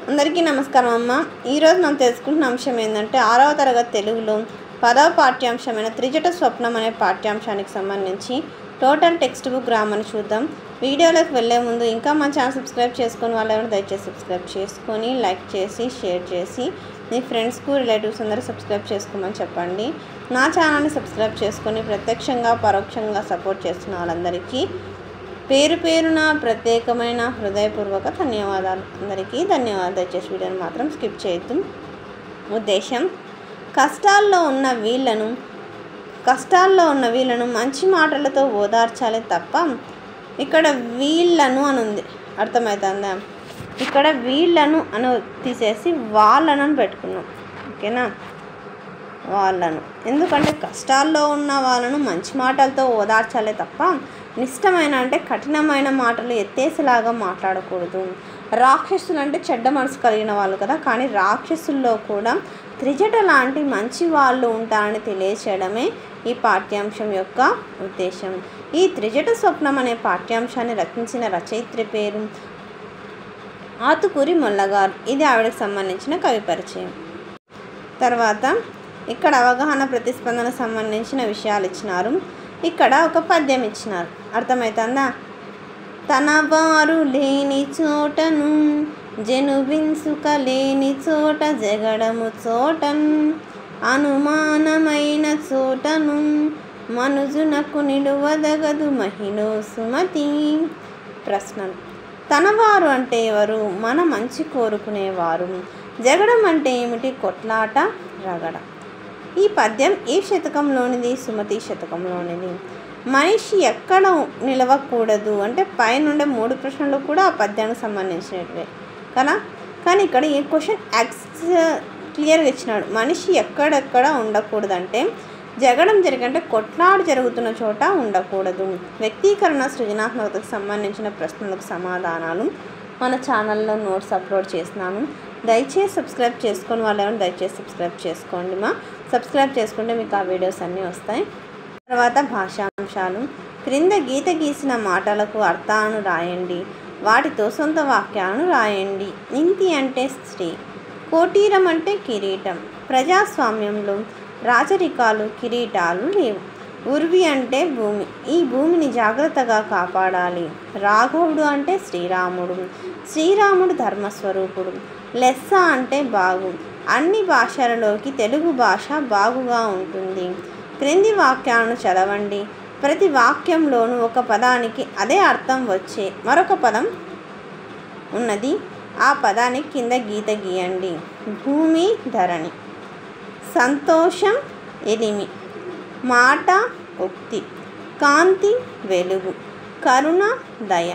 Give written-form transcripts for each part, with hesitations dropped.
అందరికీ నమస్కారం అమ్మ. ఈరోజు మనం తెలుసుకుంటున్న అంశం ఏంటంటే 6వ తరగతి తెలుగులో 10వ పాఠ్యాంశమైన త్రిజట స్వప్నం అనే పాఠ్యాంశానికి సంబంధించి టోటల్ టెక్స్ట్ బుక్ గ్రామర్ని చూద్దాం. వీడియోలోకి వెళ్ళే ముందు ఇంకా మన ఛానల్ సబ్స్క్రైబ్ చేసుకుని వాళ్ళు దయచేసి సబ్స్క్రైబ్ చేసుకొని లైక్ చేసి షేర్ చేసి మీ ఫ్రెండ్స్కు రిలేటివ్స్ అందరూ సబ్స్క్రైబ్ చేసుకోమని చెప్పండి. నా ఛానల్ని సబ్స్క్రైబ్ చేసుకొని ప్రత్యక్షంగా పరోక్షంగా సపోర్ట్ చేస్తున్న వాళ్ళందరికీ పేరు పేరున ప్రత్యేకమైన హృదయపూర్వక ధన్యవాదాలు. అందరికీ ధన్యవాదాలు. దయచేసి వీడియోని మాత్రం స్కిప్ చేయొద్దు. ఉద్దేశం, కష్టాల్లో ఉన్న వీళ్ళను మంచి మాటలతో ఓదార్చాలి తప్ప ఇక్కడ వీళ్ళను అని ఉంది, అర్థమవుతుందా? ఇక్కడ వీళ్ళను అని తీసేసి వాళ్ళను అని పెట్టుకున్నాం, ఓకేనా? వాళ్ళను, ఎందుకంటే కష్టాల్లో ఉన్న వాళ్ళను మంచి మాటలతో ఓదార్చాలే తప్ప నిష్టమైన అంటే కఠినమైన మాటలు ఎత్తేసేలాగా మాట్లాడకూడదు. రాక్షసులు అంటే చెడ్డ మనసు కలిగిన వాళ్ళు కదా, కానీ రాక్షసుల్లో కూడా త్రిజట లాంటి మంచి వాళ్ళు ఉంటారని తెలియచేయడమే ఈ పాఠ్యాంశం యొక్క ఉద్దేశం. ఈ త్రిజట స్వప్నం అనే పాఠ్యాంశాన్ని రచించిన రచయిత్రి పేరు ఆతుకూరి మొల్లగారు. ఇది ఆవిడకి సంబంధించిన కవి పరిచయం. తర్వాత ఇక్కడ అవగాహన ప్రతిస్పందన సంబంధించిన విషయాలు ఇచ్చినారు. ఇక్కడ ఒక పద్యం ఇచ్చినారు, అర్థమవుతుందా? తన వారు లేని చోటను జనువింసుక లేని చోట జగడము చోటన్ అనుమానమైన చోటను మనుజునకు నిలువదగదు మహిళ సుమతి. ప్రశ్నలు: తనవారు అంటే ఎవరు? మన మంచి కోరుకునేవారు. జగడం అంటే ఏమిటి? కొట్లాట, రగడ. ఈ పద్యం ఏ శతకంలోనిది? సుమతి శతకంలోనిది. మనిషి ఎక్కడ నిలవకూడదు అంటే పైనుండే 3 ప్రశ్నలు కూడా ఆ పద్యానికి సంబంధించినటివే కదా. కానీ ఇక్కడ ఈ క్వశ్చన్ క్లియర్గా ఇచ్చినాడు. మనిషి ఎక్కడెక్కడ ఉండకూడదంటే జగడం జరిగంటే కొట్లాట జరుగుతున్న చోట ఉండకూడదు. వ్యక్తీకరణ సృజనాత్మకతకు సంబంధించిన ప్రశ్నలకు సమాధానాలు మన ఛానల్లో నోట్స్ అప్లోడ్ చేస్తున్నాను. దయచేసి సబ్స్క్రైబ్ చేసుకొని వాళ్ళు దయచేసి సబ్స్క్రైబ్ చేసుకోండి. సబ్స్క్రైబ్ చేసుకుంటే మీకు ఆ వీడియోస్ అన్నీ వస్తాయి. తర్వాత భాషాంశాలు. క్రింద గీత గీసిన మాటలకు అర్థాలను రాయండి. వాటితో సొంత వాక్యాలను రాయండి. ఇంతి అంటే స్త్రీ, కోటీరం అంటే కిరీటం. ప్రజాస్వామ్యంలో రాజరికాలు, కిరీటాలు లేవు. ఉర్వి అంటే భూమి, ఈ భూమిని జాగ్రత్తగా కాపాడాలి. రాఘవుడు అంటే శ్రీరాముడు, శ్రీరాముడు ధర్మస్వరూపుడు. లెస్స అంటే బాగు, అన్ని భాషలలోకి తెలుగు భాష బాగుగా ఉంటుంది. క్రింది వాక్యాలను చదవండి. ప్రతి వాక్యంలోనూ ఒక పదానికి అదే అర్థం వచ్చే మరొక పదం ఉన్నది. ఆ పదానికి కింద గీత గీయండి. భూమి, ధరణి. సంతోషం, ఎలిమి. మాట, ఉక్తి. కాంతి, వెలుగు. కరుణ, దయ.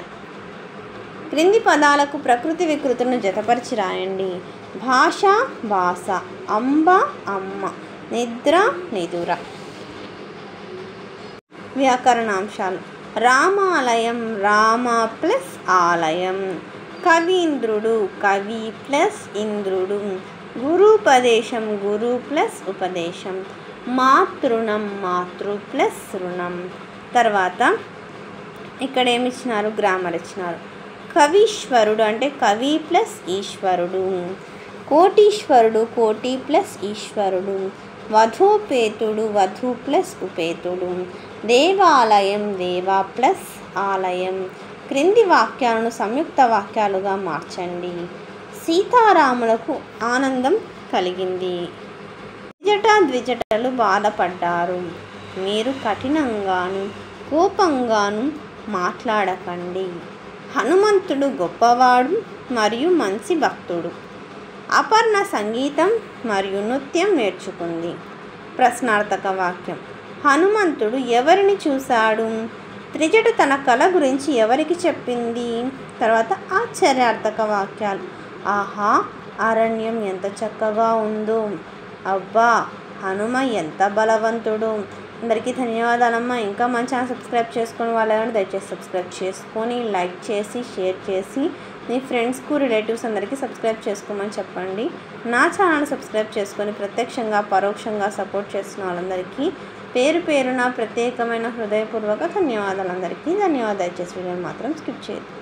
క్రింది పదాలకు ప్రకృతి వికృతులను జతపరిచి రాయండి. భాష, భాష. అంబ, అమ్మ. నిద్ర, నిదుర. వ్యాకరణాంశాలు. రామాలయం, రామ ప్లస్ ఆలయం. కవీంద్రుడు, కవి ప్లస్ ఇంద్రుడు. గురుపదేశం, గురు ప్లస్ ఉపదేశం. మాతృణం, మాతృ ప్లస్ రుణం. తర్వాత ఇక్కడ ఏమి ఇచ్చినారు? గ్రామర్ ఇచ్చినారు. కవీశ్వరుడు అంటే కవి ప్లస్ ఈశ్వరుడు. కోటీశ్వరుడు, కోటి ప్లస్ ఈశ్వరుడు. వధూపేతుడు, వధు ప్లస్ ఉపేతుడు. దేవాలయం, దేవ ప్లస్ ఆలయం. క్రింది వాక్యాలను సంయుక్త వాక్యాలుగా మార్చండి. సీతారాములకు ఆనందం కలిగింది. ద్విజట, ద్విజటలు బాధపడ్డారు. మీరు కఠినంగాను కోపంగాను మాట్లాడకండి. హనుమంతుడు గొప్పవాడు మరియు మంచి భక్తుడు. అపర్ణ సంగీతం మరియు నృత్యం నేర్చుకుంది. ప్రశ్నార్థక వాక్యం. హనుమంతుడు ఎవరిని చూశాడు? త్రిజట తన కళ గురించి ఎవరికి చెప్పింది? తర్వాత ఆశ్చర్యార్థక వాక్యాలు. ఆహా, అరణ్యం ఎంత చక్కగా ఉందో. అబ్బా, హనుమ ఎంత బలవంతుడు. అందరికీ ధన్యవాదాలమ్మా. ఇంకా మన ఛానల్ సబ్స్క్రైబ్ చేసుకుని వాళ్ళు దయచేసి సబ్స్క్రైబ్ చేసుకొని లైక్ చేసి షేర్ చేసి మీ ఫ్రెండ్స్కు రిలేటివ్స్ అందరికీ సబ్స్క్రైబ్ చేసుకోమని చెప్పండి. నా ఛానల్ సబ్స్క్రైబ్ చేసుకొని ప్రత్యక్షంగా పరోక్షంగా సపోర్ట్ చేస్తున్న వాళ్ళందరికీ పేరు పేరున ప్రత్యేకమైన హృదయపూర్వక ధన్యవాదాలు. అందరికీ ధన్యవాదాలు. దయచేసి వీడియోని మాత్రం స్కిప్ చేయొద్దు.